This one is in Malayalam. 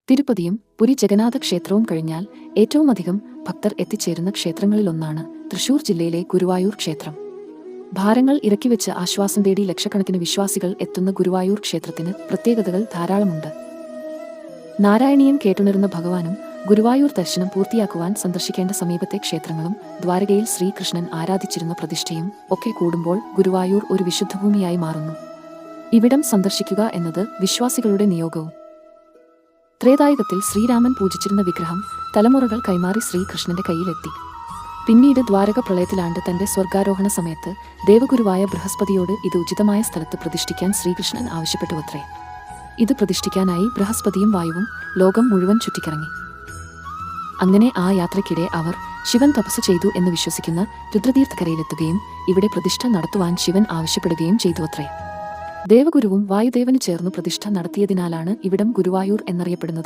തിരുപ്പതിയും പുരി ജഗന്നാഥ ക്ഷേത്രവും കഴിഞ്ഞാൽ ഏറ്റവുമധികം ഭക്തർ എത്തിച്ചേരുന്ന ക്ഷേത്രങ്ങളിലൊന്നാണ് തൃശൂർ ജില്ലയിലെ ഗുരുവായൂർ ക്ഷേത്രം. ഭാരങ്ങൾ ഇറക്കിവെച്ച് ആശ്വാസം തേടി ലക്ഷക്കണക്കിന് വിശ്വാസികൾ എത്തുന്ന ഗുരുവായൂർ ക്ഷേത്രത്തിന് പ്രത്യേകതകൾ ധാരാളമുണ്ട്. നാരായണീയം കേട്ടുണരുന്ന ഭഗവാനും ഗുരുവായൂർ ദർശനം പൂർത്തിയാക്കുവാൻ സന്ദർശിക്കേണ്ട സമീപത്തെ ക്ഷേത്രങ്ങളും ദ്വാരകയിൽ ശ്രീകൃഷ്ണൻ ആരാധിച്ചിരുന്ന പ്രതിഷ്ഠയും ഒക്കെ കൂടുമ്പോൾ ഗുരുവായൂർ ഒരു വിശുദ്ധഭൂമിയായി മാറുന്നു. ഇവിടം സന്ദർശിക്കുക എന്നത് വിശ്വാസികളുടെ നിയോഗവും. ത്രേതായുഗത്തിൽ ശ്രീരാമൻ പൂജിച്ചിരുന്ന വിഗ്രഹം തലമുറകൾ കൈമാറി ശ്രീകൃഷ്ണന്റെ കയ്യിലെത്തി. പിന്നീട് ദ്വാരക പ്രളയത്തിലാണ്ട് തന്റെ സ്വർഗാരോഹണ സമയത്ത് ദേവഗുരുവായ ബൃഹസ്പതിയോട് ഇത് ഉചിതമായ സ്ഥലത്ത് പ്രതിഷ്ഠിക്കാൻ ശ്രീകൃഷ്ണൻ ആവശ്യപ്പെട്ടുവത്രേ. ഇത് പ്രതിഷ്ഠിക്കാനായി ബൃഹസ്പതിയും വായുവും ലോകം മുഴുവൻ ചുറ്റിക്കറങ്ങി. അങ്ങനെ ആ യാത്രയ്ക്കിടെ അവർ ശിവൻ തപസ് ചെയ്തു എന്ന് വിശ്വസിക്കുന്ന രുദ്രതീർത്ഥക്കരയിലെത്തുകയും ഇവിടെ പ്രതിഷ്ഠ നടത്തുവാൻ ശിവൻ ആവശ്യപ്പെടുകയും ചെയ്തുവത്രേ. ദേവഗുരുവും വായുദേവന് ചേർന്നു പ്രതിഷ്ഠ നടത്തിയതിനാലാണ് ഇവിടം ഗുരുവായൂർ എന്നറിയപ്പെടുന്നത്.